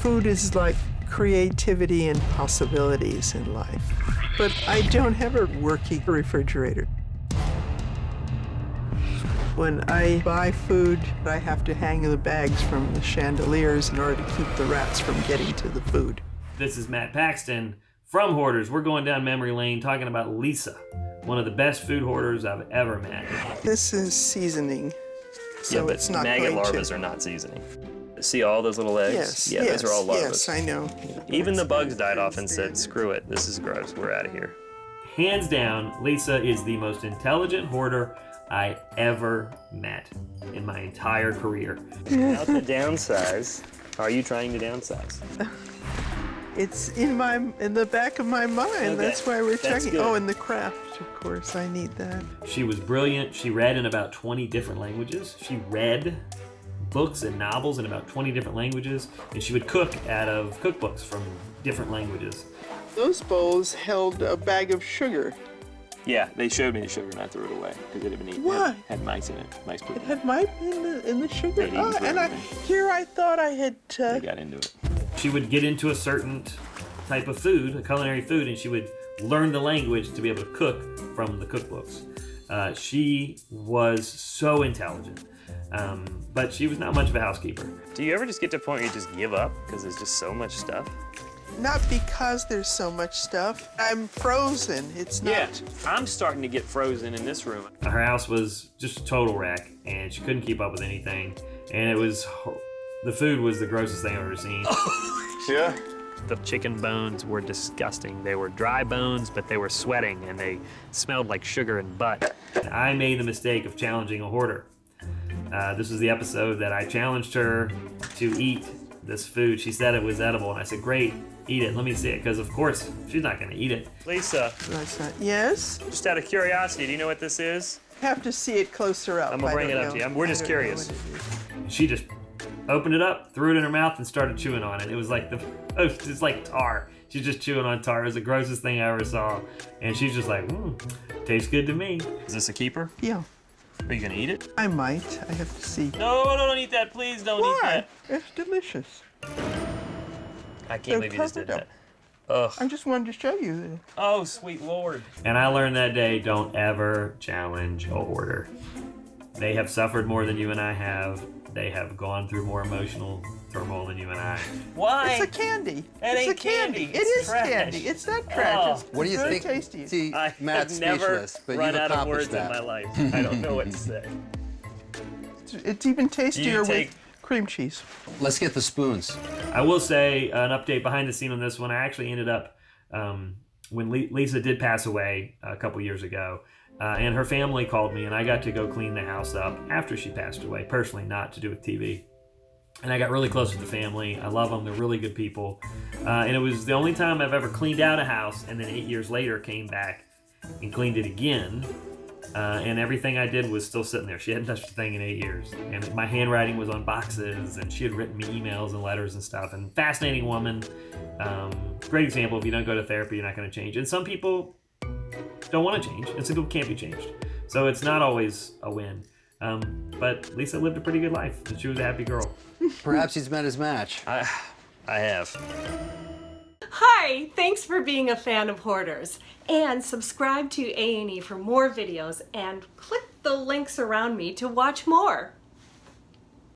Food is like creativity and possibilities in life. But I don't have a working refrigerator. When I buy food, I have to hang the bags from the chandeliers in order to keep the rats from getting to the food. This is Matt Paxton from Hoarders. We're going down memory lane talking about Lisa, one of the best food hoarders I've ever met. This is seasoning, so but it's not maggot going larvae to... are not seasoning. See all those little eggs? Yes, Yeah, yes, those are all larvae. yes, I know. Even the bugs died off and said, screw it, this is gross, we're out of here. Hands down, Lisa is the most intelligent hoarder I ever met in my entire career. Now to downsize. Are you trying to downsize? It's in the back of my mind. Okay, That's why we're that's talking. good. Oh, and the craft, of course, I need that. She was brilliant. She read in about 20 different languages. She read books and novels in about 20 different languages, and she would cook out of cookbooks from different languages. Those bowls held a bag of sugar. Yeah, they showed me the sugar and I threw it away because it had been eaten. Why? Had mice in it. Mice poop. It had mice in the sugar. They'd eaten And everything. I thought I had. They got into it. She would get into a certain type of food, a culinary food, and she would learn the language to be able to cook from the cookbooks. She was so intelligent, but she was not much of a housekeeper. Do you ever just get to a point where you just give up because there's just so much stuff? Not because there's so much stuff. I'm frozen. It's not. Yeah, I'm starting to get frozen in this room. Her house was just a total wreck, and she couldn't keep up with anything. And the food was the grossest thing I've ever seen. Yeah. The chicken bones were disgusting. They were dry bones, but they were sweating, and they smelled like sugar and butt. I made the mistake of challenging a hoarder. This was the episode that I challenged her to eat this food. She said it was edible, and I said, great, eat it. Let me see it, because of course, she's not going to eat it. Lisa, That's not. Yes? just out of curiosity, do you know what this is? Have to see it closer up. I'm gonna I bring don't it up know. to you. We're just I don't know curious. what it is. She just opened it up, threw it in her mouth, and started chewing on it. It was like it's like tar. She's just chewing on tar. It was the grossest thing I ever saw. And she's just like, tastes good to me. Is this a keeper? Yeah, Are you gonna eat it? I might. I have to see. No, don't eat that. Please don't eat Why? that. It's delicious. I can't They're believe you just did covered that. Ugh. I just wanted to show you. Oh, sweet Lord. And I learned that day, don't ever challenge a hoarder. They have suffered more than you and I have. They have gone through more emotional turmoil than you and I. Why? It's a candy. That It's ain't a candy. candy. It It's is trash. candy. It's not trash. Oh. It's What do you very think? tasty. See, I Matt's have never speechless, but run you've out of words accomplished that. in my life. I don't know what to say. It's even tastier take- with cream cheese. Let's get the spoons. I will say an update behind the scene on this one. I actually ended up, when Lisa did pass away a couple years ago, and her family called me, and I got to go clean the house up after she passed away, personally, not to do with TV. And I got really close with the family. I love them. They're really good people. And it was the only time I've ever cleaned out a house, and then 8 years later came back and cleaned it again. And everything I did was still sitting there. She hadn't touched a thing in 8 years. And my handwriting was on boxes, and she had written me emails and letters and stuff. And fascinating woman. Great example. If you don't go to therapy, you're not going to change. And some people don't want to change, and some people can't be changed. So it's not always a win. But Lisa lived a pretty good life, and she was a happy girl. Perhaps he's met his match. I have. Hi, thanks for being a fan of Hoarders. And subscribe to A&E for more videos and click the links around me to watch more.